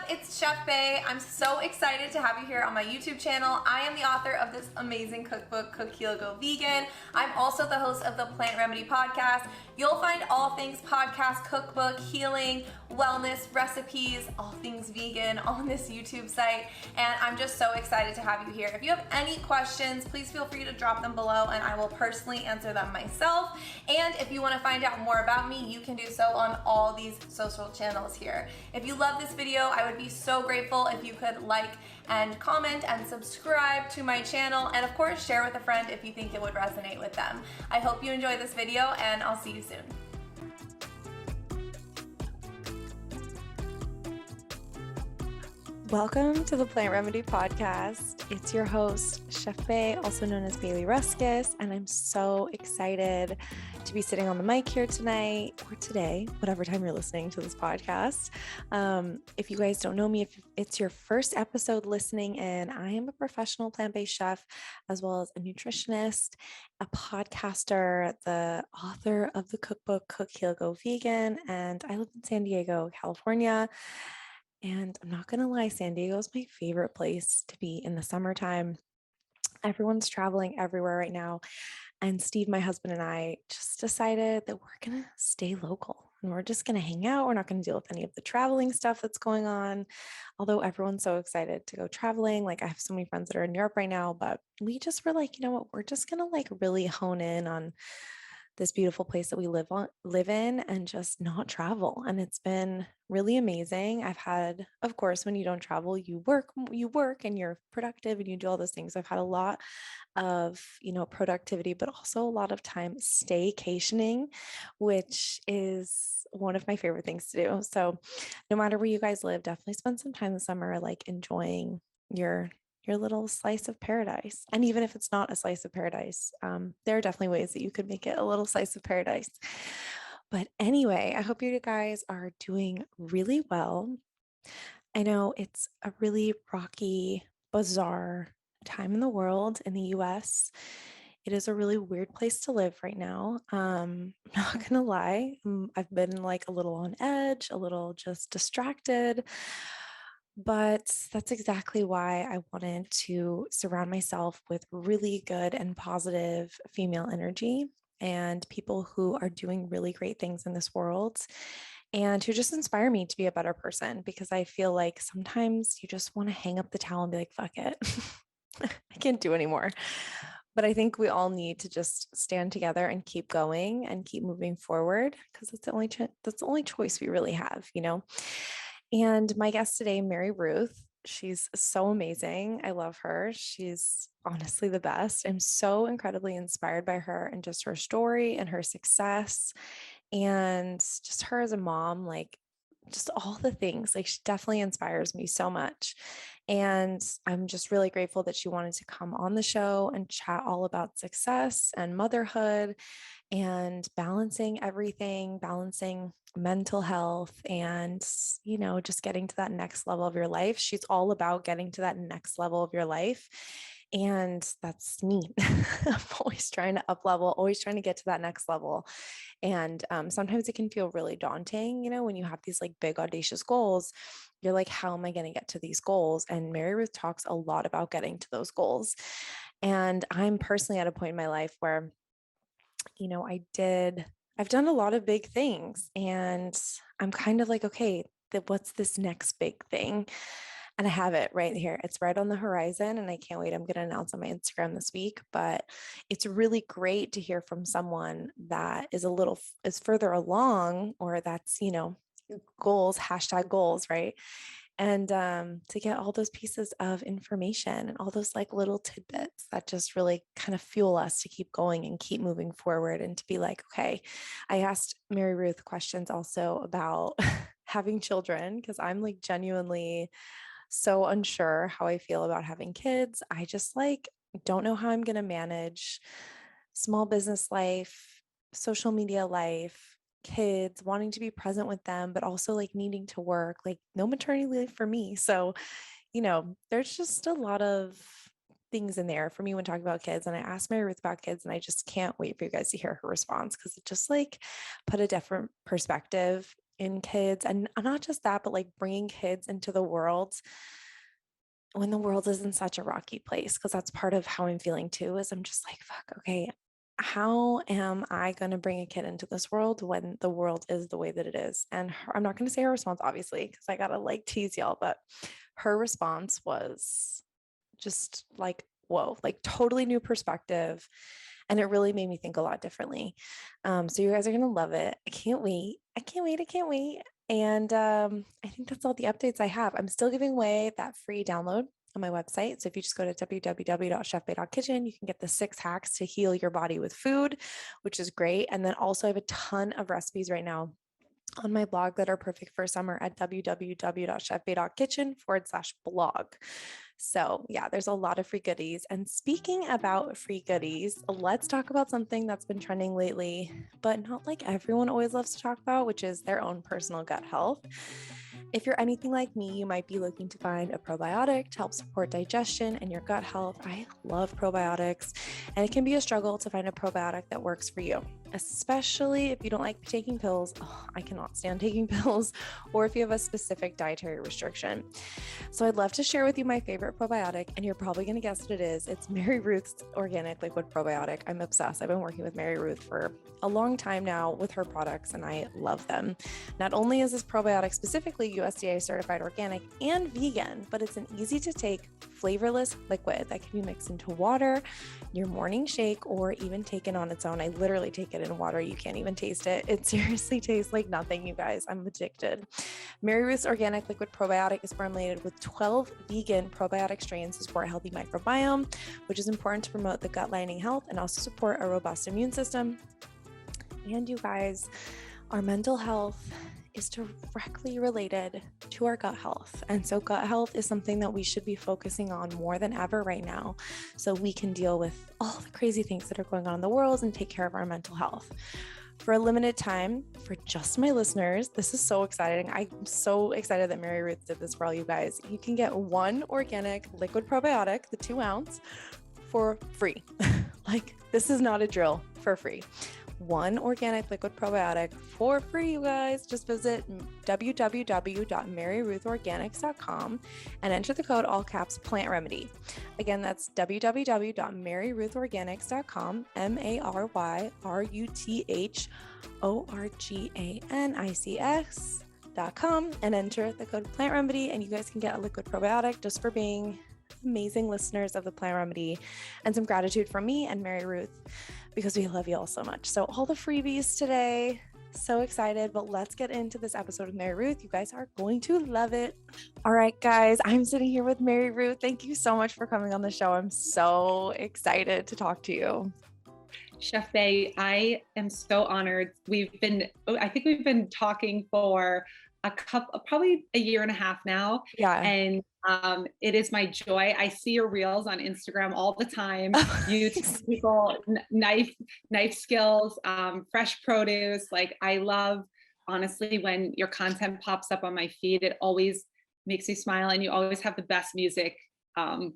It's Chef Bay. I'm so excited to have you here on my YouTube channel. I am the author of this amazing cookbook, Cook, Heal, Go Vegan. I'm also the host of the Plant Remedy podcast. You'll find all things podcast, cookbook, healing, wellness, recipes, all things vegan on this YouTube site. And I'm just so excited to have you here. If you have any questions, please feel free to drop them below and I will personally answer them myself. And if you want to find out more about me, you can do so on all these social channels here. If you love this video, I would be so grateful if you could like and comment and subscribe to my channel, and of course share with a friend if you think it would resonate with them. I hope you enjoy this video and I'll see you soon. Welcome to the Plant Remedy podcast. It's your host, Chef Bay, also known as MaryRuths, and I'm so excited to be sitting on the mic here tonight or today, whatever time you're listening to this podcast. If you guys don't know me, if it's your first episode listening in, I am a professional plant-based chef, as well as a nutritionist, a podcaster, the author of the cookbook, Cook, Heal, Go Vegan, and I live in San Diego, California. And I'm not going to lie, San Diego is my favorite place to be in the summertime. Everyone's traveling everywhere right now. And Steve, my husband, and I just decided that we're going to stay local and we're just going to hang out. We're not going to deal with any of the traveling stuff that's going on. Although everyone's so excited to go traveling. Like I have so many friends that are in Europe right now, but we just were like, you know what, we're just going to like really hone in on this beautiful place that we live in and just not travel. And it's been really amazing. I've had, of course, when you don't travel, you work and you're productive and you do all those things. I've had a lot of, productivity, but also a lot of time staycationing, which is one of my favorite things to do. So no matter where you guys live, definitely spend some time this summer, like enjoying your little slice of paradise. And even if it's not a slice of paradise, there are definitely ways that you could make it a little slice of paradise. But anyway, I hope you guys are doing really well. I know it's a really rocky, bizarre time in the world in the US. It is a really weird place to live right now. I'm not gonna lie. I've been like a little on edge, a little just distracted. But that's exactly why I wanted to surround myself with really good and positive female energy and people who are doing really great things in this world and who just inspire me to be a better person, because I feel like sometimes you just want to hang up the towel and be like, fuck it. I can't do anymore. But I think we all need to just stand together and keep going and keep moving forward, because that's the only choice we really have, And my guest today, MaryRuth, she's so amazing. I love her. She's honestly the best. I'm so incredibly inspired by her and just her story and her success and just her as a mom, like just all the things. Like she definitely inspires me so much. And I'm just really grateful that she wanted to come on the show and chat all about success and motherhood and balancing everything, balancing mental health and, just getting to that next level of your life. She's all about getting to that next level of your life. And that's me. I'm always trying to up level, always trying to get to that next level. And sometimes it can feel really daunting, when you have these like big audacious goals. You're like, how am I going to get to these goals? And MaryRuth talks a lot about getting to those goals. And I'm personally at a point in my life where I've done a lot of big things and I'm kind of like, okay, what's this next big thing? And I have it right here. It's right on the horizon and I can't wait. I'm going to announce on my Instagram this week, but it's really great to hear from someone that is further along, or that's, goals, #goals, right? And to get all those pieces of information and all those like little tidbits that just really kind of fuel us to keep going and keep moving forward, and to be like, okay, I asked MaryRuth questions also about having children, because I'm like genuinely so unsure how I feel about having kids. I just like don't know how I'm going to manage small business life, social media life, kids, wanting to be present with them, but also like needing to work, like no maternity leave for me. So, there's just a lot of things in there for me when talking about kids. And I asked MaryRuth about kids and I just can't wait for you guys to hear her response, because it just like put a different perspective in kids, and not just that, but like bringing kids into the world when the world is in such a rocky place, because that's part of how I'm feeling too, is I'm just like, fuck, okay, how am I going to bring a kid into this world when the world is the way that it is? And I'm not going to say her response, obviously, because I got to like tease y'all, but her response was just like, whoa, like totally new perspective. And it really made me think a lot differently. So you guys are going to love it. I can't wait. I can't wait. I can't wait. And I think that's all the updates I have. I'm still giving away that free download on my website. So if you just go to www.chefbay.kitchen, you can get the 6 hacks to heal your body with food, which is great. And then also I have a ton of recipes right now on my blog that are perfect for summer at www.chefbay.kitchen/blog. So, yeah, there's a lot of free goodies. And speaking about free goodies, let's talk about something that's been trending lately, but not like everyone always loves to talk about, which is their own personal gut health. If you're anything like me, you might be looking to find a probiotic to help support digestion and your gut health. I love probiotics, and it can be a struggle to find a probiotic that works for you, especially if you don't like taking pills. Oh, I cannot stand taking pills, or if you have a specific dietary restriction. So I'd love to share with you my favorite probiotic, and you're probably going to guess what it is. It's MaryRuth's Organic Liquid Probiotic. I'm obsessed. I've been working with MaryRuth for a long time now with her products, and I love them. Not only is this probiotic specifically USDA certified organic and vegan, but it's an easy to take flavorless liquid that can be mixed into water, your morning shake, or even taken on its own. I literally take it in water. You can't even taste it. It seriously tastes like nothing, you guys. I'm addicted. MaryRuth's Organic Liquid Probiotic is formulated with 12 vegan probiotic strains to support a healthy microbiome, which is important to promote the gut lining health and also support a robust immune system. And you guys, our mental health is directly related to our gut health. And so gut health is something that we should be focusing on more than ever right now, so we can deal with all the crazy things that are going on in the world and take care of our mental health. For a limited time, for just my listeners, this is so exciting. I'm so excited that MaryRuth did this for all you guys. You can get 1 organic liquid probiotic, the 2 ounce, for free. Like, this is not a drill, for free. 1 organic liquid probiotic for free, you guys. Just visit www.MaryRuthOrganics.com and enter the code all caps plant remedy. Again, that's www.MaryRuthOrganics.com, MaryRuthOrganics.com, and enter the code plant remedy, and you guys can get a liquid probiotic just for being amazing listeners of the Plant Remedy, and some gratitude from me and MaryRuth, because we love you all so much. So all the freebies today, so excited, but let's get into this episode with MaryRuth. You guys are going to love it. All right, guys, I'm sitting here with MaryRuth. Thank you so much for coming on the show. I'm so excited to talk to you. Chef Bay, I am so honored. I think we've been talking for probably a year and a half now. Yeah. And it is my joy. I see your reels on Instagram all the time. You teach people knife skills, fresh produce. Like, I love, honestly, when your content pops up on my feed, it always makes me smile, and you always have the best music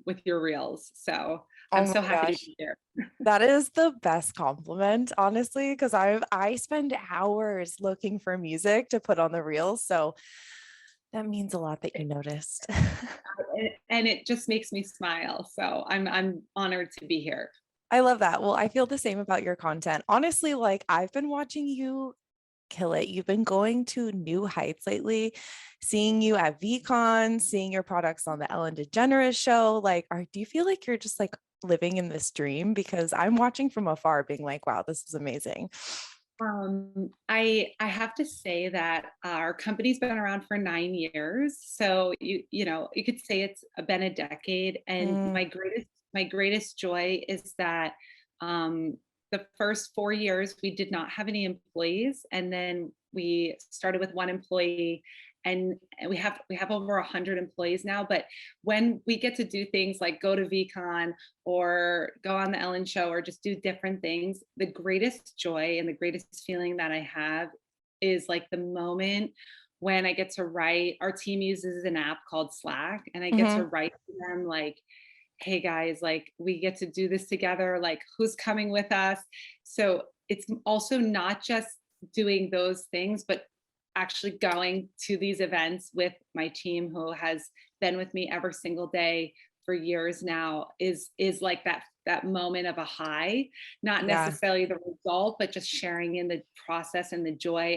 with your reels. So I'm so happy to be here. That is the best compliment, honestly, because I spend hours looking for music to put on the reels. So that means a lot that you noticed. And it just makes me smile. So I'm honored to be here. I love that. Well, I feel the same about your content. Honestly, like, I've been watching you kill it. You've been going to new heights lately, seeing you at VCon, seeing your products on the Ellen DeGeneres show. Like, do you feel like you're just like living in this dream? Because I'm watching from afar being like, wow, this is amazing. I have to say that our company's been around for 9 years. So you could say it's been a decade. And my greatest joy is that the first 4 years we did not have any employees, and then we started with 1 employee, and we have over 100 employees now. But when we get to do things like go to VCon or go on the Ellen show or just do different things, the greatest joy and the greatest feeling that I have is like the moment when I get to write. Our team uses an app called Slack, and I get to write to them like, hey guys, like, we get to do this together, like, who's coming with us? So it's also not just doing those things, but actually going to these events with my team who has been with me every single day for years now is like that moment of a high, not Yeah. necessarily the result, but just sharing in the process and the joy.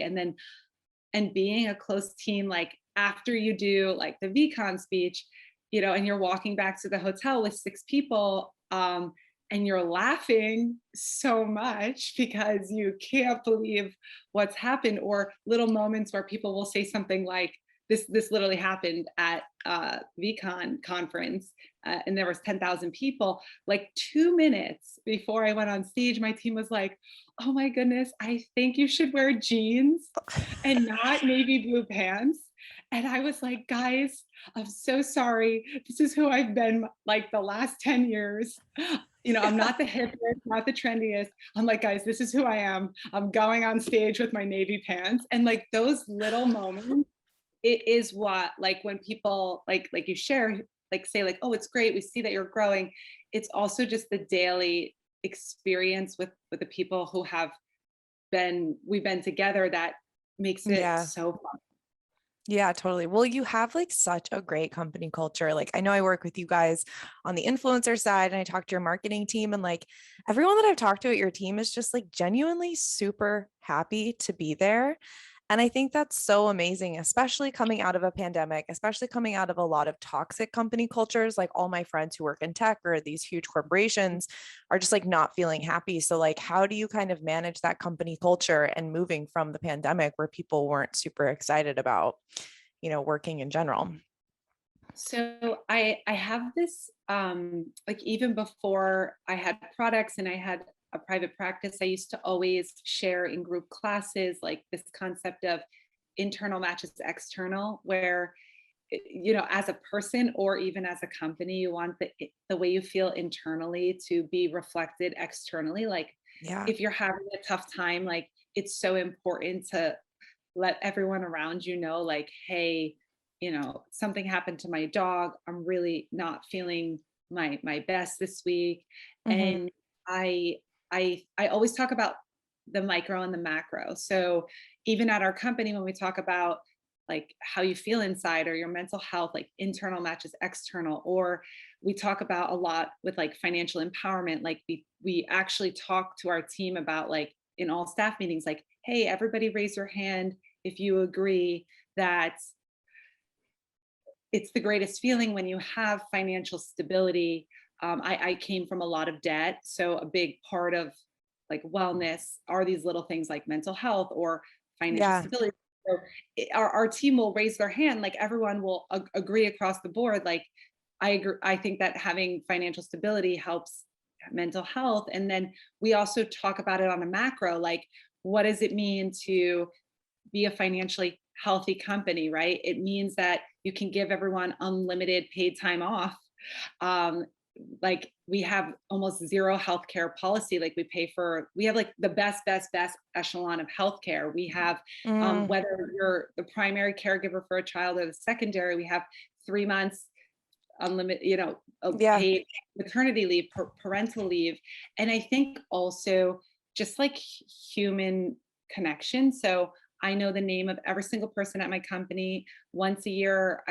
And being a close team, like after you do like the VCon speech, and you're walking back to the hotel with 6 people, and you're laughing so much because you can't believe what's happened, or little moments where people will say something like, this literally happened at VCon conference, and there was 10,000 people. Like 2 minutes before I went on stage, my team was like, oh my goodness, I think you should wear jeans and not navy blue pants. And I was like, guys, I'm so sorry. This is who I've been like the last 10 years. I'm not the hippest, not the trendiest. I'm like, guys, this is who I am. I'm going on stage with my navy pants. And like those little moments, it is what, like when people like you share, like say like, oh, it's great, we see that you're growing. It's also just the daily experience with the people who we've been together that makes it Yeah. so fun. Yeah, totally. Well, you have like such a great company culture. Like I know I work with you guys on the influencer side and I talk to your marketing team, and like everyone that I've talked to at your team is just like genuinely super happy to be there. And I think that's so amazing, especially coming out of a pandemic, especially coming out of a lot of toxic company cultures. Like all my friends who work in tech or these huge corporations are just like not feeling happy. So like, how do you kind of manage that company culture and moving from the pandemic where people weren't super excited about, working in general? So I have this, like even before I had products and I had a private practice, I used to always share in group classes like this concept of internal matches external, where as a person or even as a company, you want the way you feel internally to be reflected externally. Like Yeah. if you're having a tough time, like it's so important to let everyone around know, like, hey, something happened to my dog. I'm really not feeling my best this week. Mm-hmm. And I I always talk about the micro and the macro. So even at our company, when we talk about like how you feel inside or your mental health, like internal matches external, or we talk about a lot with like financial empowerment. Like we actually talk to our team about, like in all staff meetings, like, hey, everybody raise your hand if you agree that it's the greatest feeling when you have financial stability. I came from a lot of debt. So a big part of like wellness are these little things like mental health or financial Yeah. stability. So our team will raise their hand, like everyone will agree across the board. Like I agree. I think that having financial stability helps mental health. And then we also talk about it on a macro, like what does it mean to be a financially healthy company, right? It means that you can give everyone unlimited paid time off. Um, like we have almost zero healthcare policy. Like we have like the best echelon of healthcare. We have, Mm, whether you're the primary caregiver for a child or the secondary, we have 3 months unlimited, yeah. paid maternity leave, parental leave. And I think also just like human connection. So I know the name of every single person at my company. Once a year,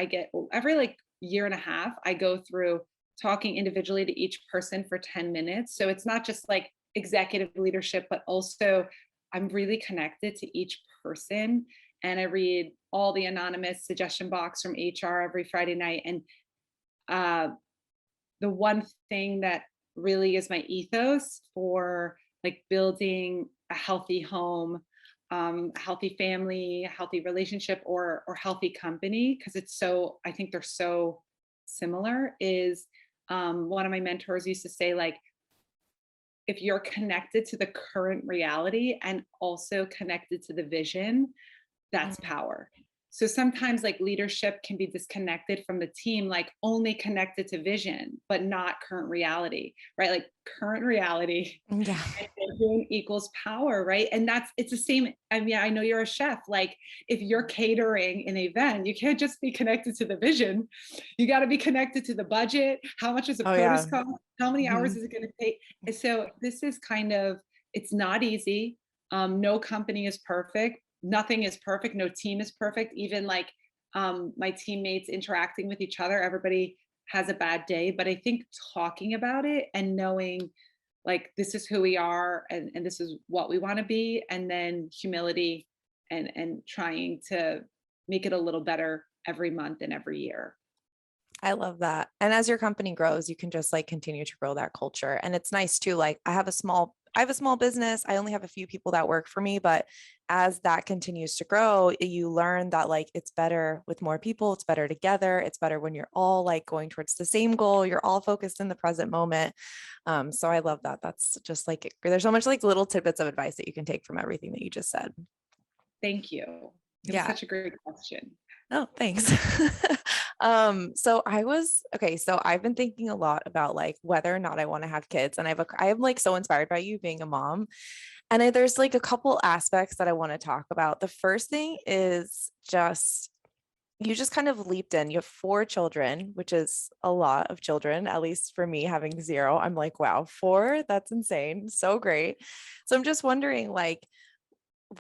every like year and a half, I go through talking individually to each person for 10 minutes. So it's not just like executive leadership, but also I'm really connected to each person. And I read all the anonymous suggestion box from HR every Friday night. And uh, the one thing that really is my ethos for like building a healthy home, a healthy family, a healthy relationship, or healthy company, because I think they're so similar, is one of my mentors used to say, like, if you're connected to the current reality and also connected to the vision, that's Mm. power. So sometimes like leadership can be disconnected from the team, like only connected to vision, but not current reality, right? Like current reality Yeah. and vision equals power, right? And it's the same. I mean, I know you're a chef. Like if you're catering an event, you can't just be connected to the vision. You got to be connected to the budget. How much does the Oh produce yeah. cost? How many hours Mhm. is it going to take? And so this is kind of, it's not easy. No company is perfect, nothing is perfect. No team is perfect. Even like my teammates interacting with each other, everybody has a bad day. But I think talking about it and knowing like this is who we are and this is what we want to be, and then humility and trying to make it a little better every month and every year. I love that. And as your company grows, you can just like continue to grow that culture. And it's nice too. Like I have a small business. I only have a few people that work for me, but as that continues to grow, you learn that like it's better with more people, it's better together, it's better when you're all like going towards the same goal, you're all focused in the present moment. So I love that. That's just like there's so much like little tidbits of advice that you can take from everything that you just said. Thank you. It was Yeah. such a great question. Oh, thanks. So I've been thinking a lot about like whether or not I want to have kids. And I am like so inspired by you being a mom. And there's like a couple aspects that I want to talk about. The first thing is you just kind of leaped in. You have 4 children, which is a lot of children, at least for me having 0. I'm like, wow, 4, that's insane. So great. So I'm just wondering, like,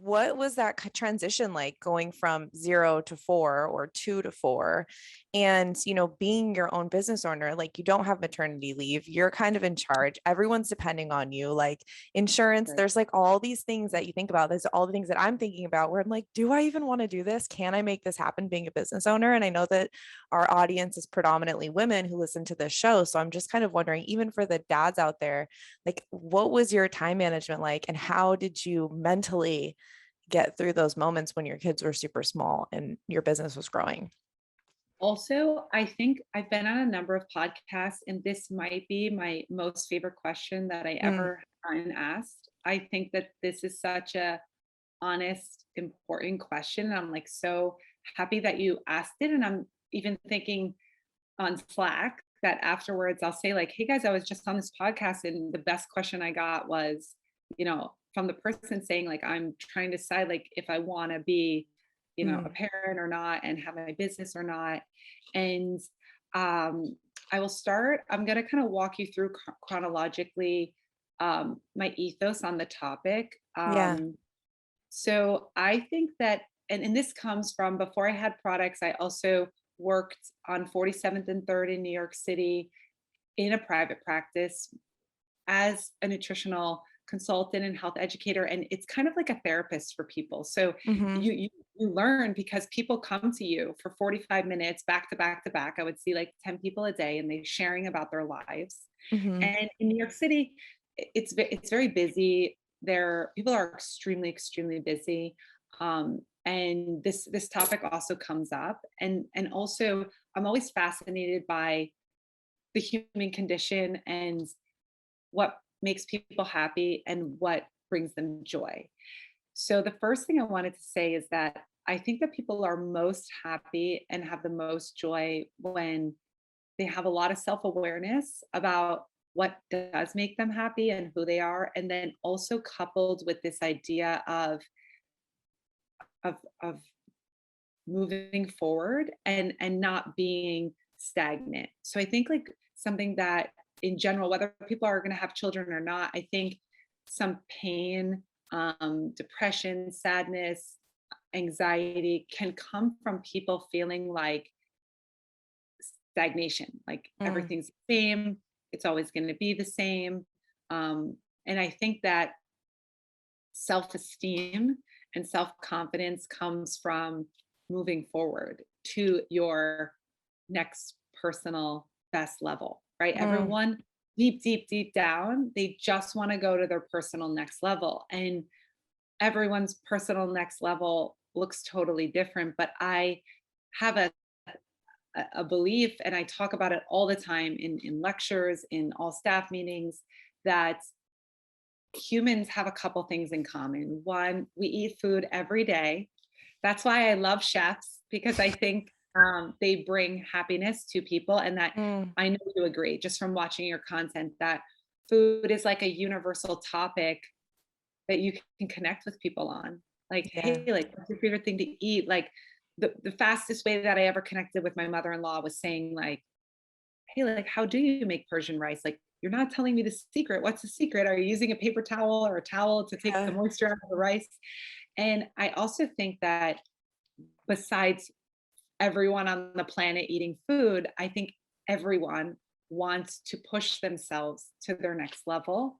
what was that transition like going from 0 to 4 or 2 to 4? And, being your own business owner, like you don't have maternity leave, you're kind of in charge. Everyone's depending on you, like insurance. Right. There's like all these things that you think about. There's all the things that I'm thinking about where I'm like, do I even want to do this? Can I make this happen being a business owner? And I know that our audience is predominantly women who listen to this show. So I'm just kind of wondering, even for the dads out there, like what was your time management like? And how did you mentally get through those moments when your kids were super small and your business was growing? Also, I think I've been on a number of podcasts, and this might be my most favorite question that I Mm, ever gotten asked. I think that this is such a honest, important question. And I'm like so happy that you asked it. And I'm even thinking on Slack that afterwards I'll say, like, hey guys, I was just on this podcast, and the best question I got was, from the person saying, like, I'm trying to decide like if I want to be, a mm, parent or not and have my business or not. And I will start, I'm going to kind of walk you through chronologically my ethos on the topic. yeah. So I think that, and this comes from before I had products, I also worked on 47th and 3rd in New York City in a private practice as a nutritional consultant and health educator. And it's kind of like a therapist for people. So Hmm. you learn because people come to you for 45 minutes back to back to back. I would see like 10 people a day and they sharing about their lives. Hmm. And in New York City, it's very busy. There, people are extremely busy. And this topic also comes up. And also I'm always fascinated by the human condition and what makes people happy and what brings them joy. So the first thing I wanted to say is that I think that people are most happy and have the most joy when they have a lot of self-awareness about what does make them happy and who they are, and then also coupled with this idea of moving forward and not being stagnant. So I think like something that in general, whether people are going to have children or not, I think some pain, depression, sadness, anxiety can come from people feeling like stagnation, like Mm, everything's the same, it's always going to be the same. And I think that self-esteem and self-confidence comes from moving forward to your next personal best level, right? mm, Everyone deep down, they just want to go to their personal next level. And everyone's personal next level looks totally different. But I have a belief, and I talk about it all the time in lectures, in all staff meetings, that humans have a couple things in common. One, we eat food every day. That's why I love chefs, because I think they bring happiness to people. And that mm, I know you agree, just from watching your content, that food is like a universal topic that you can connect with people on. Like, yeah. hey, like, what's your favorite thing to eat? Like, the fastest way that I ever connected with my mother-in-law was saying, like, hey, like, how do you make Persian rice? Like, you're not telling me the secret. What's the secret? Are you using a paper towel or a towel to take the Yeah. moisture out of the rice? And I also think that besides everyone on the planet eating food, I think everyone wants to push themselves to their next level.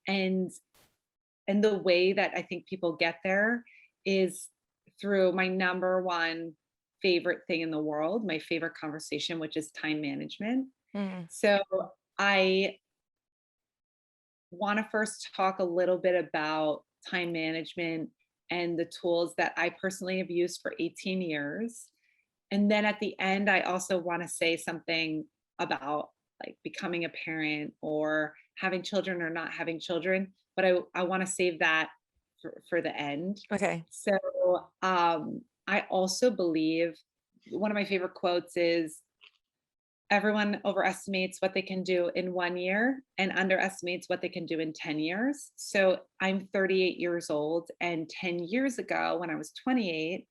And and the way that I think people get there is through my number one favorite thing in the world, my favorite conversation, which is time management. Mm. So I want to first talk a little bit about time management and the tools that I personally have used for 18 years. And then at the end, I also want to say something about like becoming a parent or having children or not having children. But I want to save that for the end. Okay. So I also believe one of my favorite quotes is everyone overestimates what they can do in 1 year and underestimates what they can do in 10 years. So I'm 38 years old. And 10 years ago, when I was 28,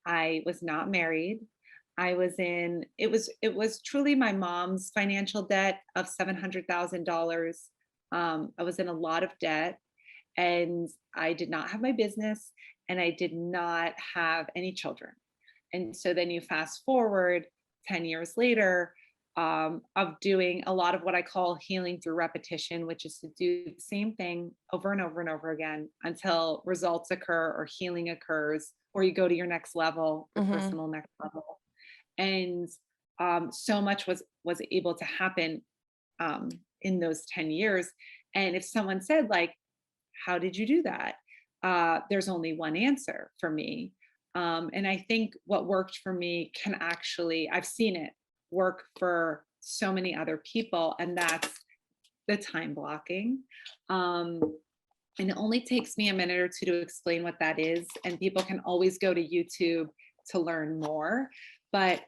I was not married. It was truly my mom's financial debt of $700,000. I was in a lot of debt and I did not have my business and I did not have any children. And so then you fast forward 10 years later, of doing a lot of what I call healing through repetition, which is to do the same thing over and over and over again until results occur or healing occurs, or you go to your next level, your Mm-hmm. personal next level. And so much was able to happen in those 10 years. And if someone said, like, how did you do that? There's only one answer for me. And I think what worked for me can actually, I've seen it work for so many other people, and that's the time blocking. And it only takes me a minute or two to explain what that is. And people can always go to YouTube to learn more. But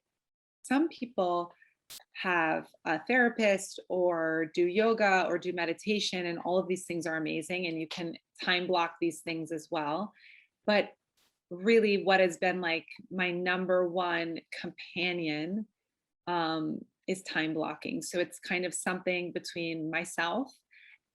some people have a therapist or do yoga or do meditation, and all of these things are amazing. And you can time block these things as well. But really, what has been like my number one companion is time blocking. So it's kind of something between myself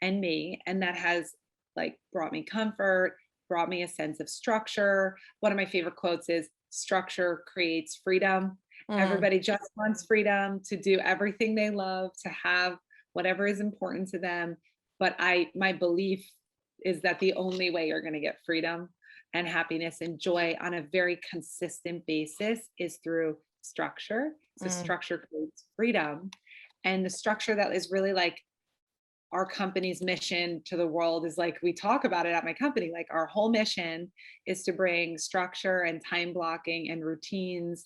and me, and that has like brought me comfort, brought me a sense of structure. One of my favorite quotes is structure creates freedom. Mm. Everybody just wants freedom to do everything they love, to have whatever is important to them. But my belief is that the only way you're going to get freedom and happiness and joy on a very consistent basis is through structure. So Mm. structure creates freedom. And the structure that is really like our company's mission to the world is like, we talk about it at my company, like our whole mission is to bring structure and time blocking and routines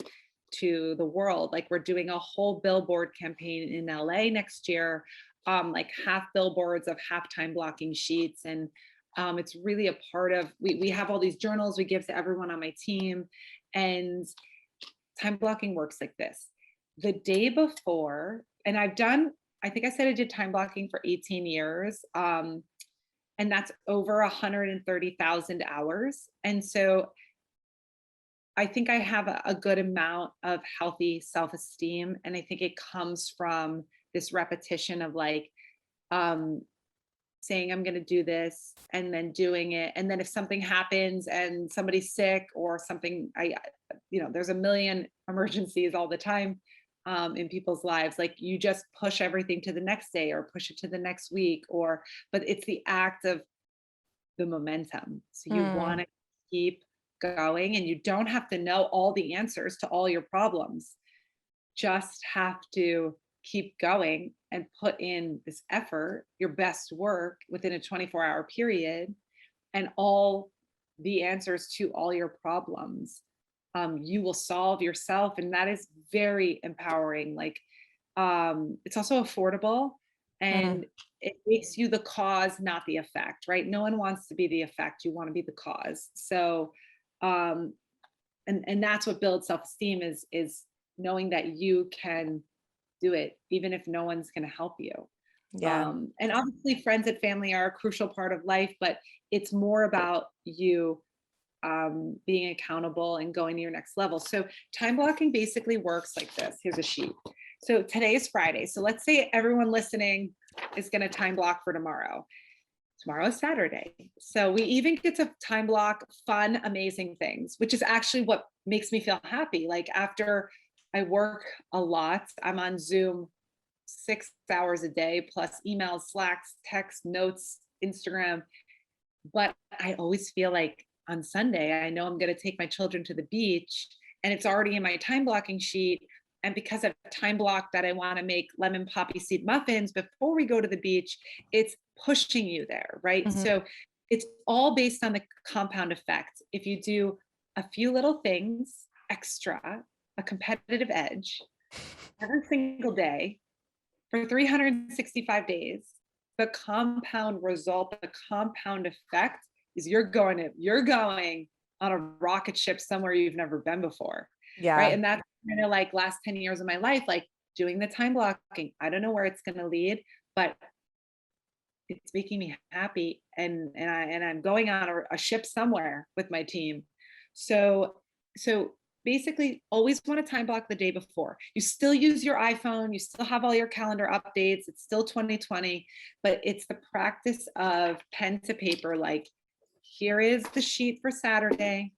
to the world. Like we're doing a whole billboard campaign in LA next year, like half billboards of half time blocking sheets. And it's really a part of, we have all these journals we give to everyone on my team. And time blocking works like this. The day before, and I think I said I did time blocking for 18 years. And that's over 130,000 hours. And so I think I have a good amount of healthy self-esteem. And I think it comes from this repetition of like saying I'm going to do this and then doing it. And then if something happens and somebody's sick or something, there's a million emergencies all the time in people's lives. Like you just push everything to the next day or push it to the next week, but it's the act of the momentum. So you want Mm. to keep going, and you don't have to know all the answers to all your problems. Just have to keep going and put in this effort, your best work within a 24-hour period, and all the answers to all your problems you will solve yourself. And that is very empowering. Like it's also affordable, Mm. and it makes you the cause, not the effect, right? No one wants to be the effect. You want to be the cause. So um and that's what builds self-esteem is knowing that you can do it even if no one's going to help you. Yeah. And obviously friends and family are a crucial part of life, but it's more about you being accountable and going to your next level. So time blocking basically works like this. Here's a sheet. So today is Friday. So let's say everyone listening is going to time block for tomorrow. tomorrow is Saturday. So we even get to time block fun, amazing things, which is actually what makes me feel happy. Like after I work a lot, I'm on Zoom 6 hours a day, plus emails, Slacks, text, notes, Instagram. But I always feel like on Sunday, I know I'm going to take my children to the beach and it's already in my time blocking sheet. And because I've time blocked that I want to make lemon poppy seed muffins before we go to the beach, it's pushing you there, right? Mhm. So it's all based on the compound effect. If you do a few little things extra, a competitive edge every single day for 365 days, the compound result, the compound effect is you're going on a rocket ship somewhere you've never been before. Yeah. Right. And that's kind of like last 10 years of my life, like doing the time blocking. I don't know where it's going to lead, but it's making me happy. And I'm going on a ship somewhere with my team. So basically always want to time block the day before. You still use your iPhone, you still have all your calendar updates, it's still 2020, but it's the practice of pen to paper. Like, here is the sheet for Saturday.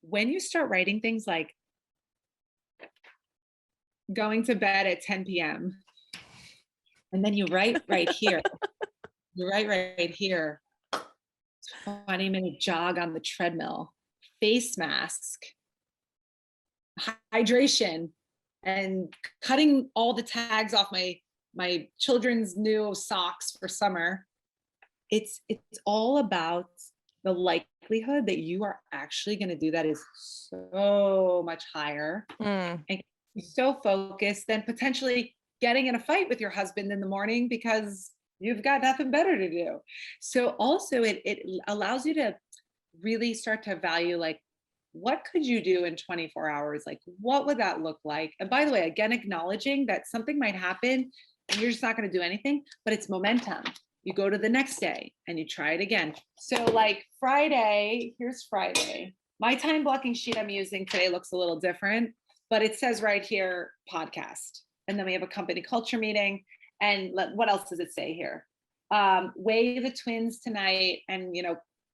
When you start writing things like going to bed at 10 p.m., and then you write right here, you write right here, 20-minute jog on the treadmill, face mask, hydration, and cutting all the tags off my children's new socks for summer. It's all about the likelihood that you are actually going to do that is so much higher and you're so focused than potentially getting in a fight with your husband in the morning because you've got nothing better to do. So also it allows you to really start to value, like, what could you do in 24 hours? Like, what would that look like? And by the way, again, acknowledging that something might happen and you're just not going to do anything, but it's momentum. You go to the next day and you try it again. So like Friday, here's Friday. My time blocking sheet I'm using today looks a little different, but it says right here, podcast. And then we have a company culture meeting. And what else does it say here? Weigh the twins tonight and,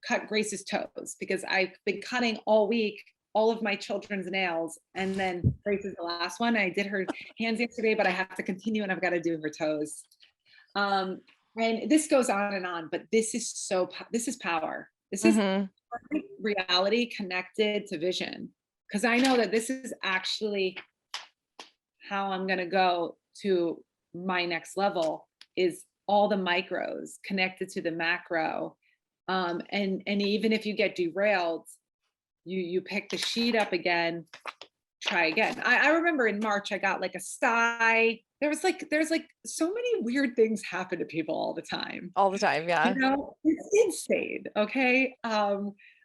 cut Grace's toes, because I've been cutting all week all of my children's nails. And then Grace is the last one. I did her hands yesterday, but I have to continue and I've got to do her toes. And this goes on, but this is power. This is reality connected to vision. Because I know that this is actually how I'm going to go to my next level, is all the micros connected to the macro. And even if you get derailed, you pick the sheet up again, try again. I remember in March, I got like a sty. There's like so many weird things happen to people all the time. Yeah. It's insane. Okay.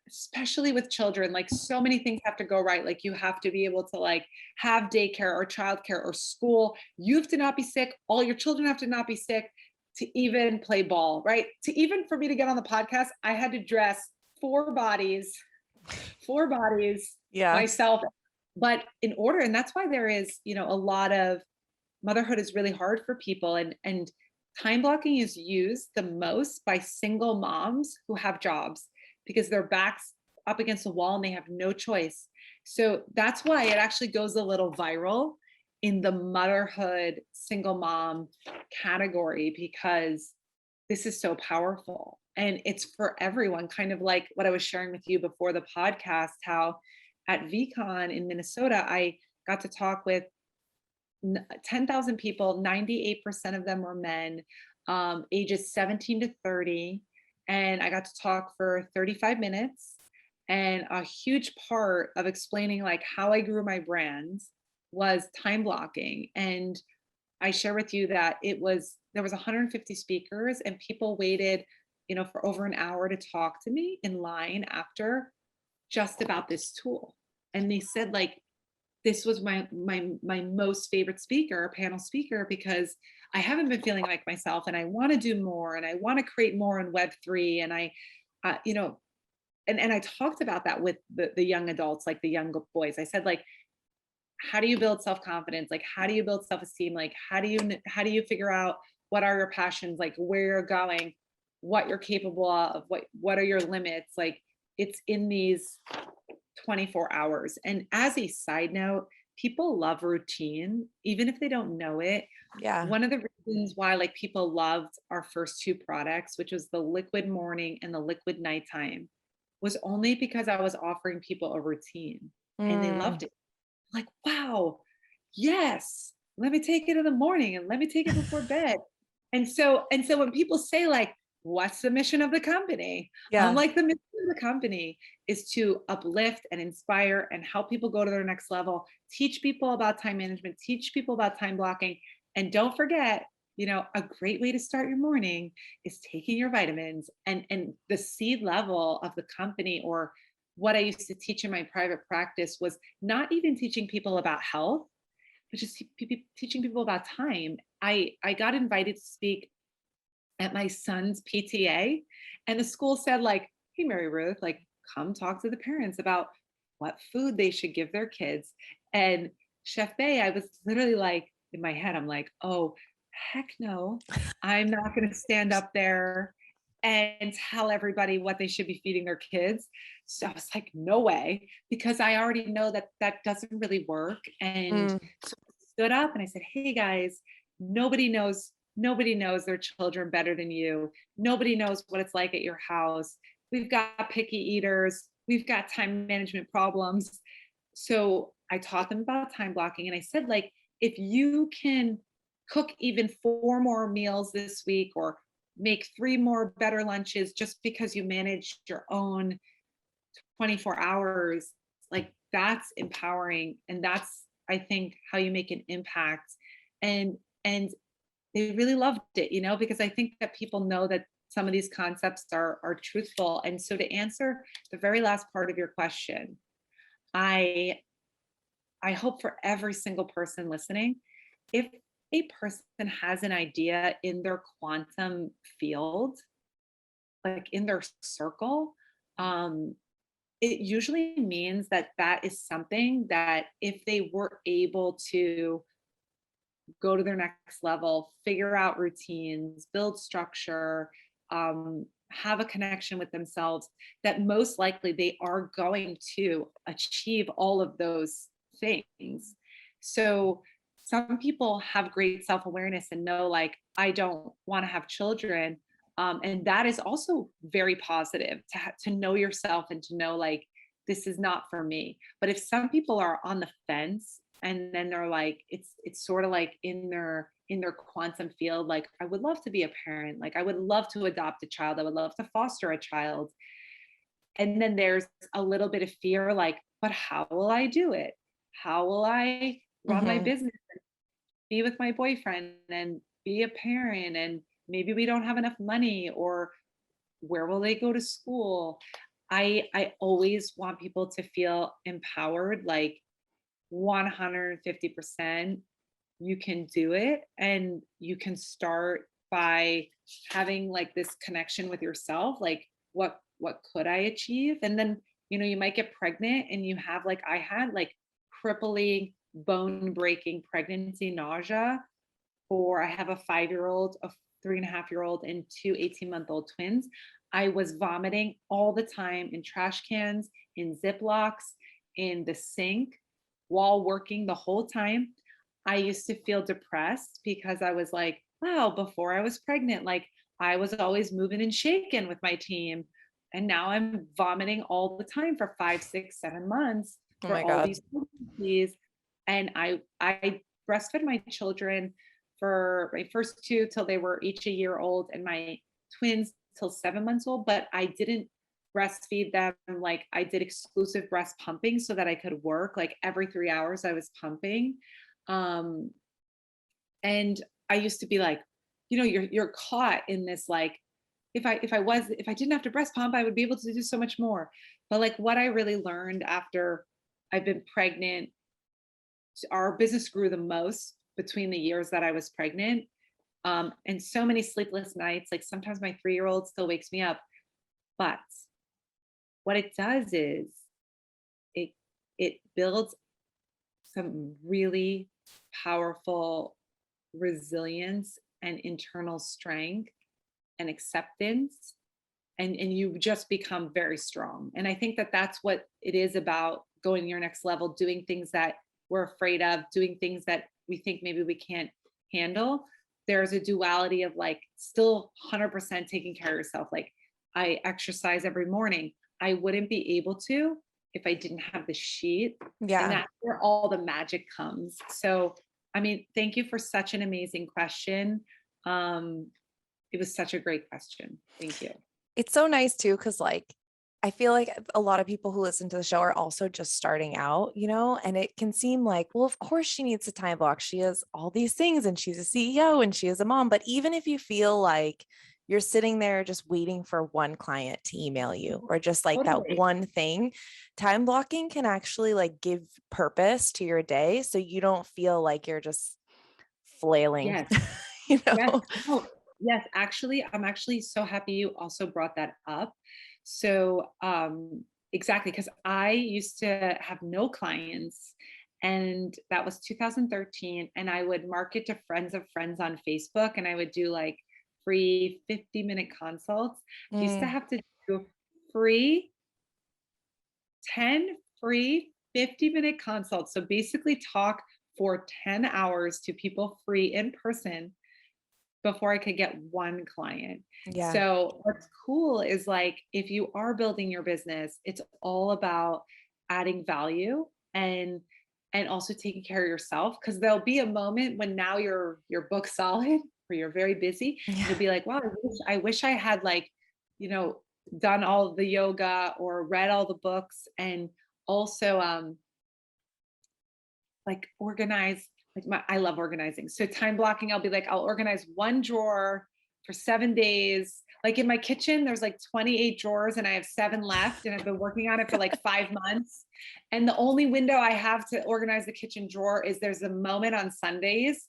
Especially with children, like so many things have to go right. Like you have to be able to like have daycare or childcare or school. You have to not be sick. All your children have to not be sick to even play ball, right? For me to get on the podcast, I had to dress four bodies myself. But in order, and that's why there is, a lot of motherhood is really hard for people. And time blocking is used the most by single moms who have jobs because their backs up against the wall and they have no choice. So that's why it actually goes a little viral in the motherhood single mom category, because this is so powerful and it's for everyone. Kind of like what I was sharing with you before the podcast, how at VCon in Minnesota, I got to talk with 10,000 people, 98% of them were men, ages 17 to 30. And I got to talk for 35 minutes. And a huge part of explaining like how I grew my brands was time blocking. And I share with you that there was 150 speakers and people waited, for over an hour to talk to me in line after, just about this tool. And they said like, this was my most favorite panel speaker, because I haven't been feeling like myself and I want to do more and I want to create more in Web3. And I, and I talked about that with the young adults, like the young boys. I said, like, how do you build self-confidence? Like, how do you build self-esteem? Like, how do you figure out what are your passions, like where you're going? what you're capable of, what are your limits. Like it's in these 24 hours. And as a side note, people love routine, even if they don't know it. Yeah. One of the reasons why like people loved our first two products, which was the liquid morning and the liquid nighttime, was only because I was offering people a routine and they Mm. loved it. Like, wow, yes, let me take it in the morning and let me take it before bed. And so when people say like, what's the mission of the company? I'm Yeah. like, the mission of the company is to uplift and inspire and help people go to their next level, teach people about time management, teach people about time blocking. And don't forget, a great way to start your morning is taking your vitamins, and the seed level of the company, or what I used to teach in my private practice, was not even teaching people about health, but just teaching people about time. I got invited to speak at my son's PTA, and the school said like, "Hey, Mary Ruth, like come talk to the parents about what food they should give their kids." And Chef Bay, I was literally like, in my head, I'm like, "Oh, heck no. I'm not going to stand up there and tell everybody what they should be feeding their kids." So I was like, "No way," because I already know that that doesn't really work. And Mm. so I stood up and I said, "Hey guys, nobody knows their children better than you. Nobody knows what it's like at your house. We've got picky eaters. We've got time management problems." So I taught them about time blocking. And I said, like, if you can cook even 4 more meals this week, or make 3 more better lunches just because you managed your own 24 hours, like that's empowering. And that's, I think, how you make an impact. And they really loved it, because I think that people know that some of these concepts are truthful. And so to answer the very last part of your question, I I hope for every single person listening, if a person has an idea in their quantum field, like in their circle, um, it usually means that that is something that if they were able to go to their next level, figure out routines, build structure, have a connection with themselves, that most likely they are going to achieve all of those things. So some people have great self-awareness and know like, I don't want to have children. And that is also very positive to know yourself and to know like, this is not for me. But if some people are on the fence and then they're like, it's sort of like in their quantum field, like, I would love to be a parent, like I would love to adopt a child, I would love to foster a child. And then there's a little bit of fear, like, but how will I do it? How will I run my Mm-hmm. business, be with my boyfriend and be a parent, and maybe we don't have enough money, or where will they go to school? I always want people to feel empowered, like 150% you can do it, and you can start by having like this connection with yourself, like what could I achieve? And then you might get pregnant and you have, like I had, like crippling, bone breaking pregnancy nausea. Or I have a 5-year old, a 3.5-year old, and two 18-month-old twins. I was vomiting all the time in trash cans, in Ziplocs, in the sink, while working the whole time. I used to feel depressed because I was like, wow, before I was pregnant, like I was always moving and shaking with my team. And now I'm vomiting all the time for 5, 6, 7 months Oh for my all God. these pregnancies. And I breastfed my children for my first two till they were each a year old, and my twins till 7 months old. But I didn't breastfeed them. Like I did exclusive breast pumping so that I could work, like every 3 hours I was pumping. Um, and I used to be like, you're caught in this, like, if I didn't have to breast pump, I would be able to do so much more. But like what I really learned after I've been pregnant, our business grew the most between the years that I was pregnant. And so many sleepless nights. Like sometimes my 3-year old still wakes me up. But what it does is it it builds some really powerful resilience and internal strength. and acceptance, and you just become very strong. And I think that that's what it is about going to your next level, doing things that we're afraid of, doing things that we think maybe we can't handle. There's a duality of like still 100% taking care of yourself. Like I exercise every morning. I wouldn't be able to if I didn't have the sheet. Yeah. And that's where all the magic comes. So, I mean, thank you for such an amazing question. It was such a great question. Thank you. It's so nice too, because like I feel like a lot of people who listen to the show are also just starting out, you know, and it can seem like, well, of course she needs a time block. She has all these things and she's a CEO and she is a mom. But even if you feel like you're sitting there just waiting for one client to email you or just like that one thing, time blocking can actually like give purpose to your day. So you don't feel like you're just flailing, Yes. you know? Yes. Oh, yes. Actually, I'm actually so happy you also brought that up. So, exactly, because I used to have no clients, and that was 2013. And I would market to friends of friends on Facebook, and I would do like free 50-minute consults. I used to have to do free 10 free 50-minute consults. So basically talk for 10 hours to people free in person before I could get one client. Yeah. So what's cool is like, if you are building your business, it's all about adding value and also taking care of yourself. Cause there'll be a moment when now you're book solid or you're very busy. Yeah. You'll be like, wow, I wish I had like, you know, done all the yoga or read all the books, and also like organize. I love organizing. So time blocking, I'll be like, I'll organize one drawer for 7 days. Like in my kitchen, there's like 28 drawers and I have 7 left, and I've been working on it for like 5 months. And the only window I have to organize the kitchen drawer is there's a moment on Sundays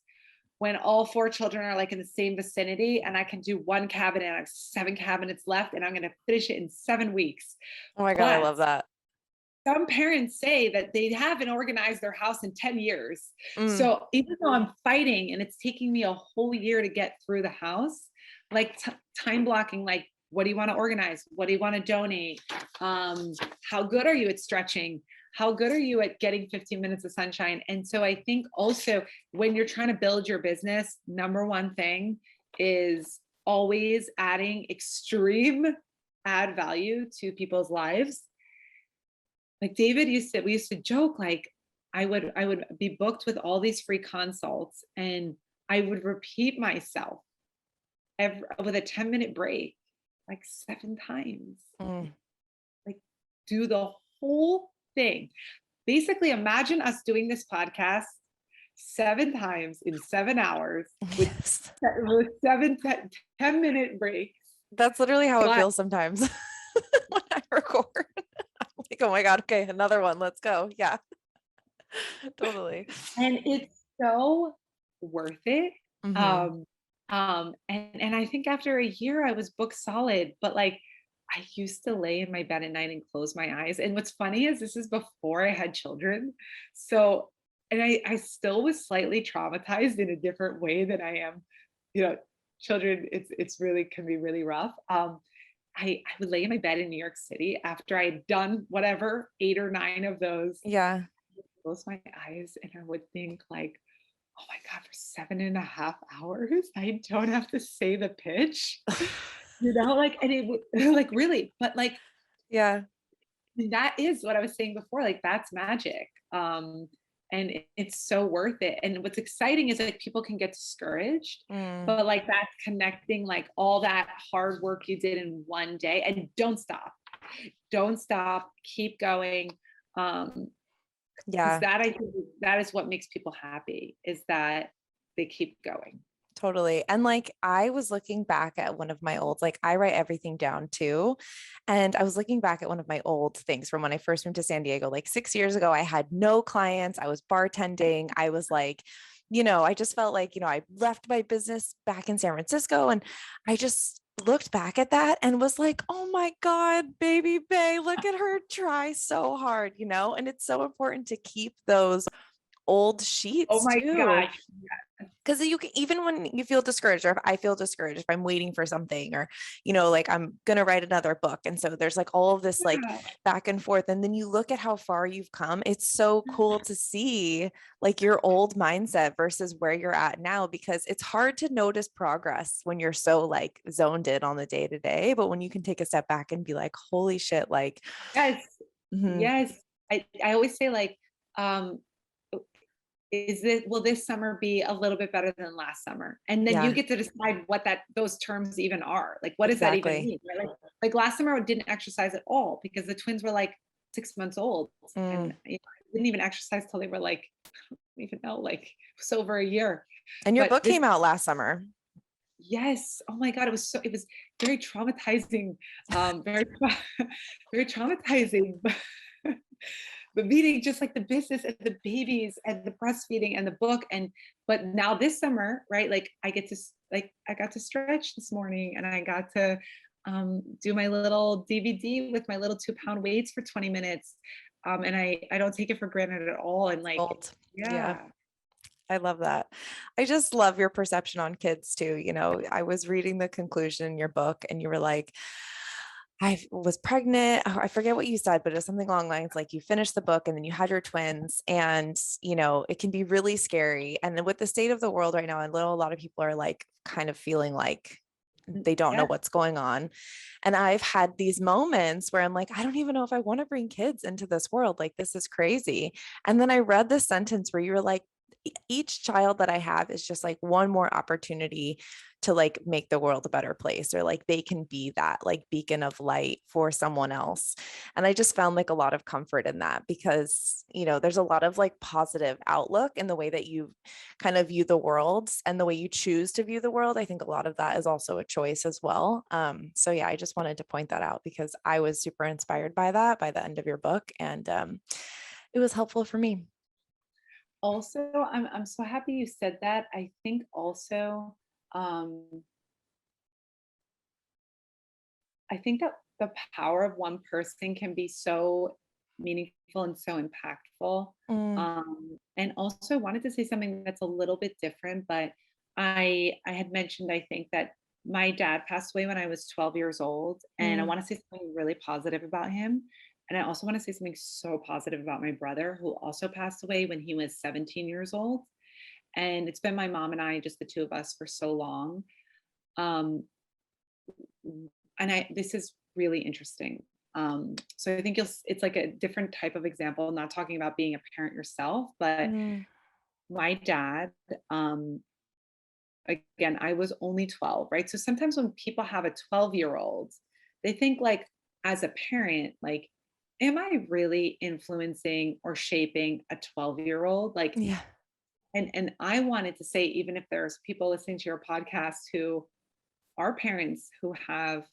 when all 4 children are like in the same vicinity, and I can do one cabinet and I have 7 cabinets left, and I'm going to finish it in 7 weeks. Oh my God, I love that. Some parents say that they haven't organized their house in 10 years. So even though I'm fighting and it's taking me a whole year to get through the house, like time blocking, like, what do you want to organize? What do you want to donate? How good are you at stretching? How good are you at getting 15 minutes of sunshine? And so I think also when you're trying to build your business, number one thing is always adding extreme add value to people's lives. Like we used to joke, like I would be booked with all these free consults, and I would repeat myself with a 10-minute break, like 7 times. Like do the whole thing. Basically, imagine us doing this podcast 7 times in 7 hours with 10-minute breaks. That's literally how it feels sometimes when I record. I'm like, oh my God, okay, another one, let's go. Yeah, totally. And it's so worth it. And I think after a year I was book solid, but like I used to lay in my bed at night and close my eyes. And what's funny is this is before I had children. So, and I still was slightly traumatized in a different way than I am, you know, children, it's really can be really rough. I would lay in my bed in New York City after I'd done whatever 8 or 9 of those. Yeah. Close my eyes and I would think like, oh my God, for 7.5 hours, I don't have to say the pitch, you know, like, and it would like really, but like, yeah, that is what I was saying before. Like that's magic. And it's so worth it. And what's exciting is like people can get discouraged, but like that's connecting like all that hard work you did in one day, and don't stop, keep going. Yeah, that I think that is what makes people happy, is that they keep going. Totally. And like, I was looking back at one of my old, like I write everything down too. And I was looking back at one of my old things from when I first moved to San Diego, like 6 years ago. I had no clients. I was bartending. I was like, you know, I just felt like, you know, I left my business back in San Francisco, and I just looked back at that and was like, oh my God, baby Bay, look at her try so hard, you know? And it's so important to keep those old sheets. Oh my too. gosh. Because you can, even when you feel discouraged, or if I feel discouraged, if I'm waiting for something, or, like I'm going to write another book. And so there's like all of this like Yeah. back and forth. And then you look at how far you've come. It's so cool to see like your old mindset versus where you're at now, because it's hard to notice progress when you're so like zoned in on the day to day. But when you can take a step back and be like, holy shit, like, Yes. mhm, Yes. I always say like, um, will this summer be a little bit better than last summer? And then you yeah, get to decide what those terms even are. Like, what does that even exactly. mean? Right? Like last summer I didn't exercise at all because the twins were like 6 months old, and Mm. I didn't even exercise till they were like, I don't even know, like it was over a year. And your But book this, came out last summer. yes, oh my God, it was very traumatizing, very, very traumatizing. The meeting, just like the business and the babies and the breastfeeding and the book. But now this summer, right? Like I got to stretch this morning, and I got to do my little DVD with my little 2-pound weights for 20 minutes. And I don't take it for granted at all. And like, Bold. Yeah. yeah, I love that. I just love your perception on kids too. I was reading the conclusion in your book and you were like, I was pregnant. Oh, I forget what you said, but it's something along the lines like you finished the book and then you had your twins, and it can be really scary. And then with the state of the world right now, I know a lot of people are like kind of feeling like they don't know yeah, what's going on. And I've had these moments where I'm like, I don't even know if I want to bring kids into this world. Like, this is crazy. And then I read this sentence where you were like, each child that I have is just like one more opportunity to like make the world a better place, or like they can be that like beacon of light for someone else. And I just found like a lot of comfort in that, because there's a lot of like positive outlook in the way that you kind of view the world and the way you choose to view the world. I think a lot of that is also a choice as well. So yeah, I just wanted to point that out because I was super inspired by that by the end of your book, and it was helpful for me. also I'm so happy you said that. I think also, um I think that the power of one person can be so meaningful and so impactful. Mm, And also wanted to say something that's a little bit different, but I had mentioned, I think, that my dad passed away when I was 12 years old, and I mm, want to say something really positive about him. And I also want to say something so positive about my brother, who also passed away when he was 17 years old. And it's been my mom and I, just the two of us, for so long. Um, and this is really interesting. So I think it's like a different type of example, not talking about being a parent yourself, but mm, my dad, um, again, I was only 12, right? So sometimes when people have a 12-year-old, they think like, as a parent, like, am I really influencing or shaping a 12-year-old? Like, yeah. and I wanted to say, even if there's people listening to your podcast who are parents who have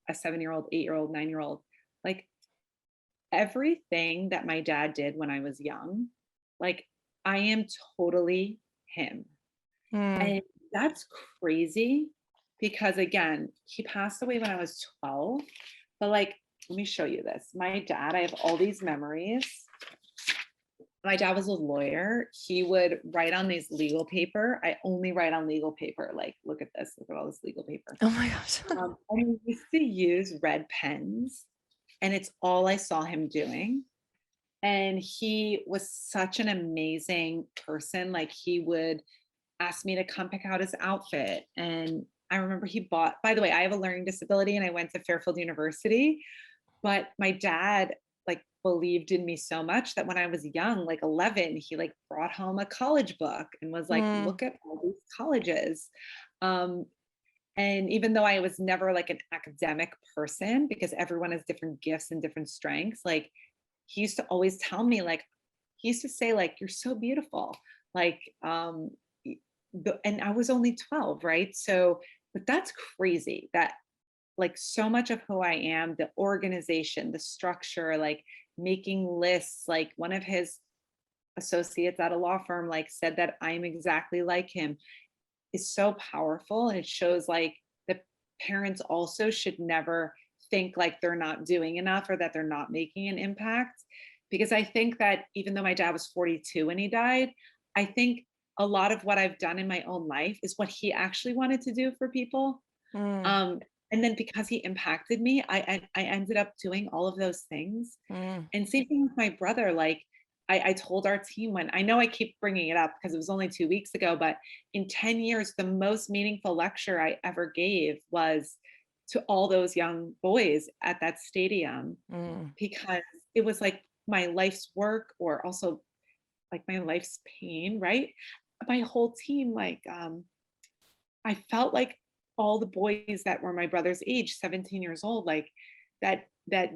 a 7-year-old, 8-year-old, 9-year-old, like everything that my dad did when I was young, like I am totally him. Mm, And that's crazy because, again, he passed away when I was 12. But like, let me show you this. My dad, I have all these memories. My dad was a lawyer. He would write on these legal paper. I only write on legal paper. Like, look at this. Look at all this legal paper. oh my gosh. And he used to use red pens, and it's all I saw him doing. And he was such an amazing person. Like, he would ask me to come pick out his outfit. And I remember he bought, by the way, I have a learning disability and I went to Fairfield University, but my dad like believed in me so much that when I was young, like 11, he like brought home a college book and was like, Mm, look at all these colleges. Um, and even though I was never like an academic person, because everyone has different gifts and different strengths, like he used to always tell me, like, he used to say, like, you're so beautiful. Like, and I was only 12, right? So, but that's crazy that like so much of who I am, the organization, the structure, like making lists, like one of his associates at a law firm like said that I'm exactly like him, is so powerful. And it shows like the parents also should never think like they're not doing enough or that they're not making an impact. Because I think that even though my dad was 42 when he died, I think a lot of what I've done in my own life is what he actually wanted to do for people. Mm, Um, and then because he impacted me, I ended up doing all of those things. mm, And same thing with my brother. Like I told our team, when I know I keep bringing it up because it was only 2 weeks ago, but in 10 years, the most meaningful lecture I ever gave was to all those young boys at that stadium, mm, because it was like my life's work, or also like my life's pain, right? My whole team, like, I felt like all the boys that were my brother's age, 17 years old, like that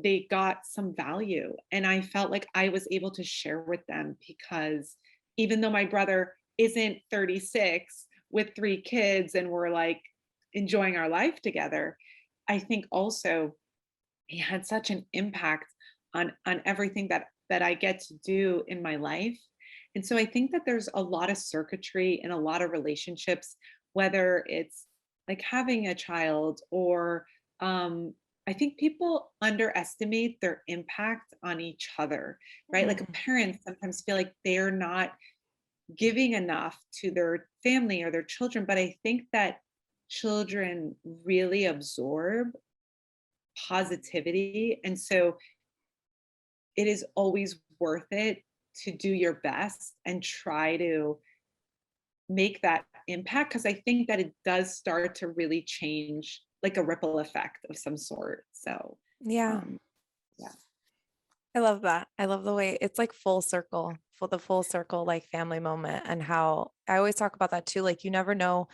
they got some value. And I felt like I was able to share with them, because even though my brother isn't 36 with 3 kids and we're like enjoying our life together, I think also he had such an impact on everything that I get to do in my life. And so I think that there's a lot of circuitry in a lot of relationships, whether it's like having a child, or I think people underestimate their impact on each other, right? Like mm. parents sometimes feel like they're not giving enough to their family or their children, but I think that children really absorb positivity. And so it is always worth it to do your best and try to make that impact, because I think that it does start to really change, like a ripple effect of some sort. So, Yeah. um, yeah. I love that. I love the way it's like full circle, for the full circle, like family moment. And how I always talk about that too. Like, you never know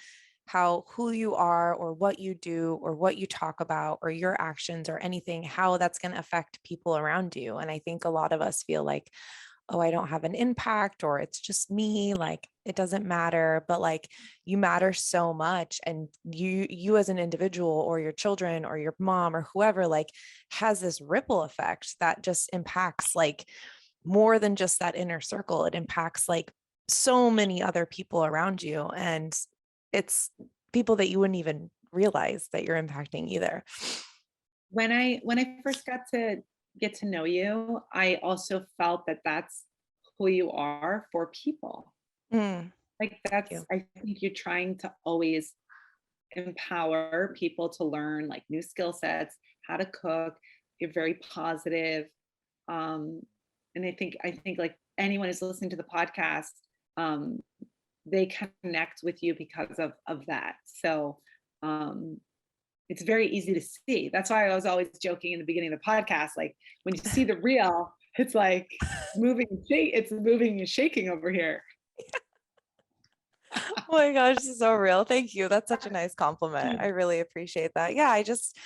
how who you are or what you do or what you talk about or your actions or anything, how that's going to affect people around you. And I think a lot of us feel like, oh, I don't have an impact, or it's just me, like it doesn't matter. But like, you matter so much, and you as an individual, or your children or your mom or whoever, like has this ripple effect that just impacts like more than just that inner circle. It impacts like so many other people around you, and it's people that you wouldn't even realize that you're impacting either. When I first got to get to know you, I also felt that that's who you are for people. Mm, Like thank that's, you. I think you're trying to always empower people to learn like new skill sets, how to cook. You're very positive. Um, and I think like anyone who's listening to the podcast, um, they connect with you because of that. So um, it's very easy to see. That's why I was always joking in the beginning of the podcast, like when you see the real, it's like it's moving and shaking over here. Oh my gosh, this is so real. Thank you. That's such a nice compliment. I really appreciate that. Yeah, I just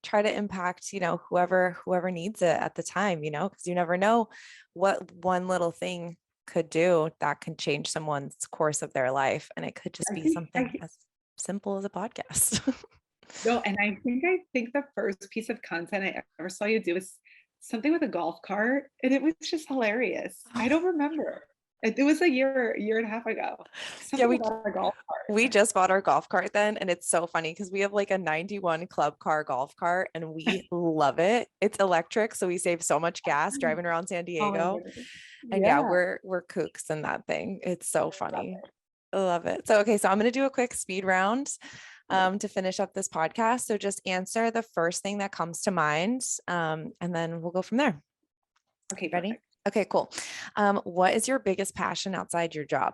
try to impact, whoever needs it at the time, because you never know what one little thing could do that can change someone's course of their life. And it could just I be think something as simple as a podcast. No, and I think the first piece of content I ever saw you do was something with a golf cart, and it was just hilarious. I don't remember. It was a year and a half ago. Yeah, Something about a golf we cart. just bought our golf cart then, and it's so funny because we have like a 91 club car golf cart and we love it. It's electric, so we save so much gas driving around San Oh my Diego. goodness. And yeah, Yeah. we're kooks in that thing. It's so I love funny. I love it. So okay, so I'm gonna do a quick speed round it. to finish up this podcast. So just answer the first thing that comes to mind, and then we'll go from there. Okay, Ready? perfect. Okay, cool. What is your biggest passion outside your job?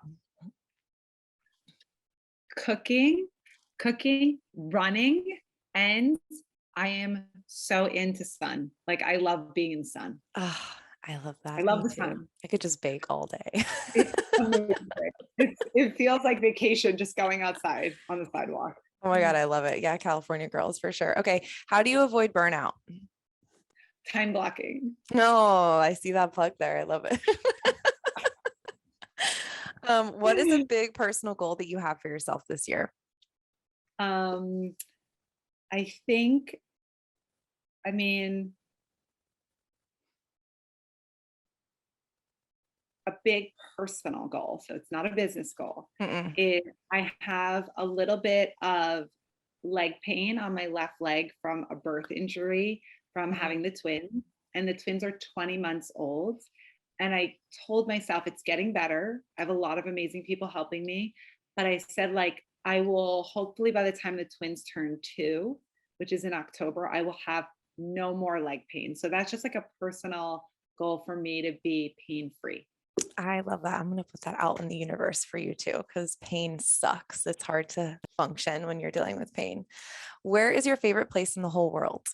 Cooking, cooking, running, and I am so into sun. Like I love being in the sun. Oh, I love I that. love Me the too. sun. I could just bake all day. It's amazing. It feels like vacation just going outside on the sidewalk. Oh my God, I love it. Yeah, California girls for sure. Okay. How do you avoid burnout? Time blocking. No, I see that plug there. I love it. What is a big personal goal that you have for yourself this year? Um, I think, I mean, a big personal goal, so it's not a business goal, Mm-mm. is I have a little bit of leg pain on my left leg from a birth injury from Mm. having the twins. And the twins are 20 months old. And I told myself it's getting better. I have a lot of amazing people helping me. But I said, like, I will hopefully by the time the twins turn 2, which is in October, I will have no more leg pain. So that's just like a personal goal for me to be pain free. I love that. I'm going to put that out in the universe for you too, because pain sucks. It's hard to function when you're dealing with pain. Where is your favorite place in the whole world?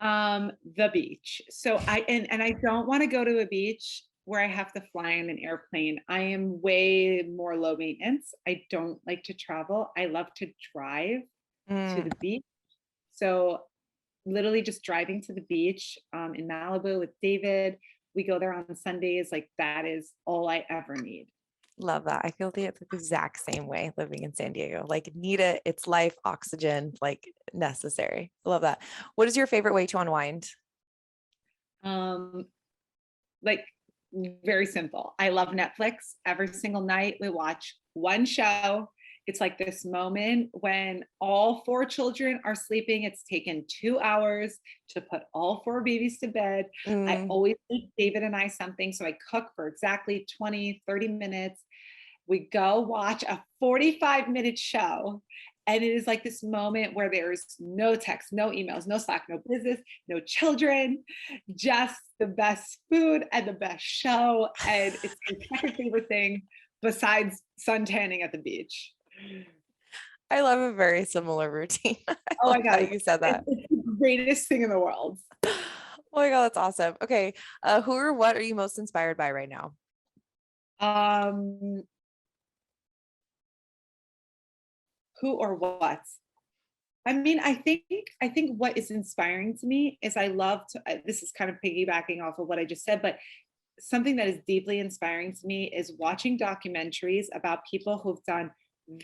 The beach. So and I don't want to go to a beach where I have to fly in an airplane. I am way more low maintenance. I don't like to travel. I love to drive to Mm, the beach. So literally just driving to the beach in Malibu with David. We go there on Sundays. Like that is all I ever need. love that. I feel the exact same way living in San Diego. Like need it. It's life, oxygen, like necessary. Love that. What is your favorite way to unwind? Um, like very simple. I love Netflix. Every single night we watch one show. It's like this moment when all 4 children are sleeping. It's taken 2 hours to put all 4 babies to bed. I Mm, always make David and I something. So I cook for exactly 20, 30 minutes. We go watch a 45-minute show. And it is like this moment where there's no text, no emails, no Slack, no business, no children, just the best food and the best show. And it's my second favorite thing besides sun tanning at the beach. I love a very similar routine. I Oh love my God, that you said that. it's the greatest thing in the world. Oh my God, that's awesome. Okay. Who or what are you most inspired by right now? Um, who or what? I mean, I think what is inspiring to me is I love to, this is kind of piggybacking off of what I just said, but something that is deeply inspiring to me is watching documentaries about people who've done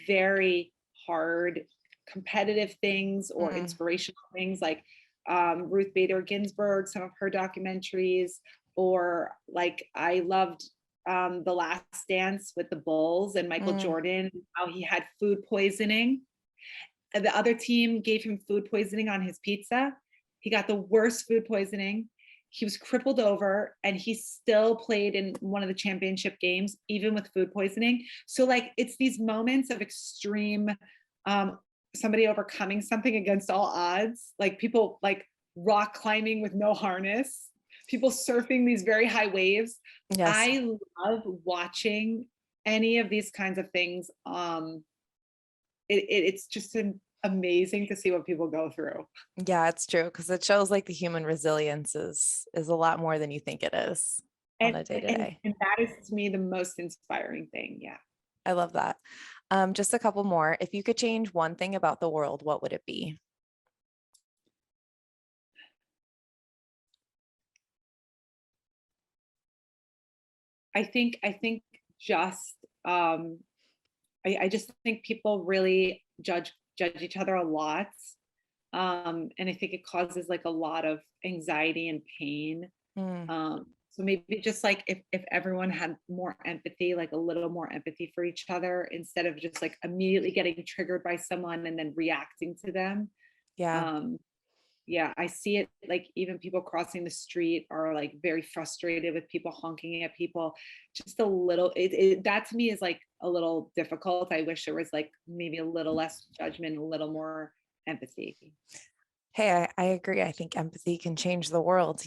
very hard competitive things or Mm, inspirational things like Ruth Bader Ginsburg, some of her documentaries, or like I loved The Last Dance with the Bulls and Michael mm, Jordan, how he had food poisoning. And the other team gave him food poisoning on his pizza. He got the worst food poisoning. He was crippled over and he still played in one of the championship games, even with food poisoning. So, like, it's these moments of extreme, um, somebody overcoming something against all odds, like people like rock climbing with no harness, people surfing these very high waves. yes. I love watching any of these kinds of things. It's just amazing to see what people go through. Yeah, it's true because it shows like the human resilience is a lot more than you think it is on And, a day to and day. and that is to me the most inspiring thing. Yeah. I love that. Just a couple more. If you could change one thing about the world, what would it be? I think just I just think people really judge each other a lot. And I think it causes like a lot of anxiety and pain. Mm, So maybe just like if everyone had more empathy, like a little more empathy for each other instead of just like immediately getting triggered by someone and then reacting to them. yeah. Um, yeah, I see it like even people crossing the street are like very frustrated with people honking at people. Just a little, that to me is like a little difficult. I wish there was like maybe a little less judgment, a little more empathy. Hey, I agree. I think empathy can change the world,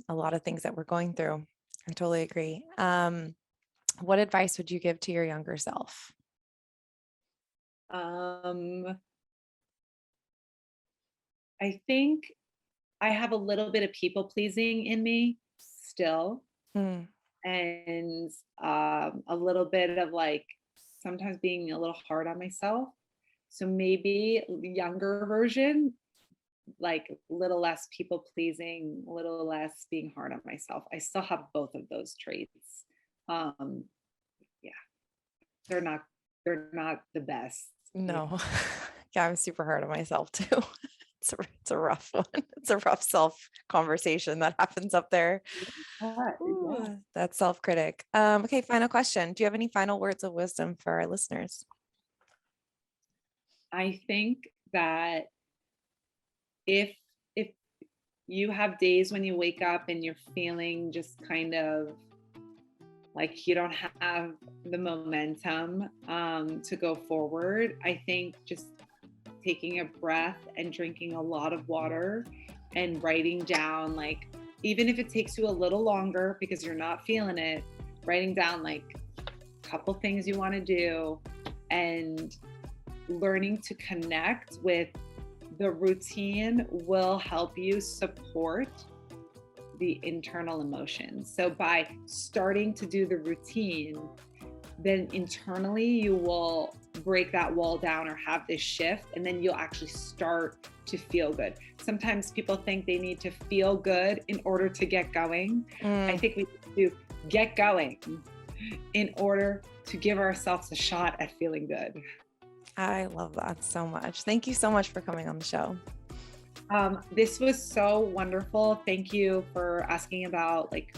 a lot of things that we're going through. I totally agree. What advice would you give to your younger self? Um, I think I have a little bit of people pleasing in me still, Mm, and a little bit of like sometimes being a little hard on myself. So maybe the younger version, like a little less people pleasing, a little less being hard on myself. I still have both of those traits. Um, yeah, they're not they're not the best. Yeah. no. Yeah, I'm super hard on myself too. It's a rough one. It's a rough self conversation that happens up there. Yeah. Ooh, that self-critic. Okay, final question. Do you have any final words of wisdom for our listeners? I think that if if you have days when you wake up and you're feeling just kind of like you don't have the momentum to go forward. I think just taking a breath and drinking a lot of water and writing down, like, even if it takes you a little longer because you're not feeling it, writing down like a couple things you want to do and learning to connect with the routine will help you support the internal emotions. So by starting to do the routine, then internally you will break that wall down or have this shift, and then you'll actually start to feel good. Sometimes people think they need to feel good in order to get going. I think we need to get going in order to give ourselves a shot at feeling good. I love that so much. Thank you so much for coming on the show. This was so wonderful. Thank you for asking about like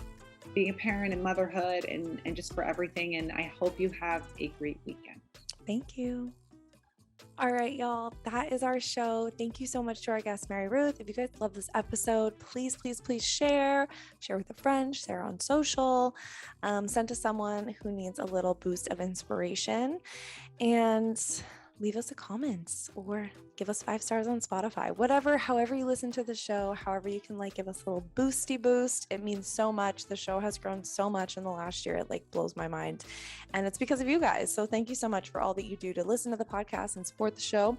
being a parent and motherhood and just for everything. And I hope you have a great weekend. Thank you. All right, y'all, that is our show. Thank you so much to our guest, MaryRuth. If you guys love this episode, please share with a friend, share on social, send to someone who needs a little boost of inspiration, and leave us a comment or give us 5 stars on Spotify, however you listen to the show, however you can like give us a little boosty boost. It means so much. The show has grown so much in the last year. It like blows my mind. And it's because of you guys. So thank you so much for all that you do to listen to the podcast and support the show.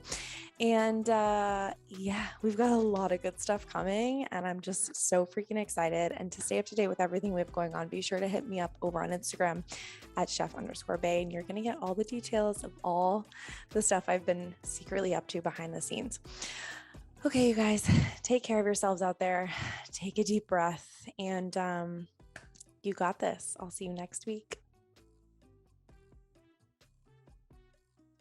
And yeah, we've got a lot of good stuff coming and I'm just so freaking excited. And to stay up to date with everything we have going on, be sure to hit me up over on Instagram at chef_bay. And you're going to get all the details of all the stuff I've been secretly up to behind the scenes. Okay, you guys, take care of yourselves out there. Take a deep breath and you got this. I'll see you next week.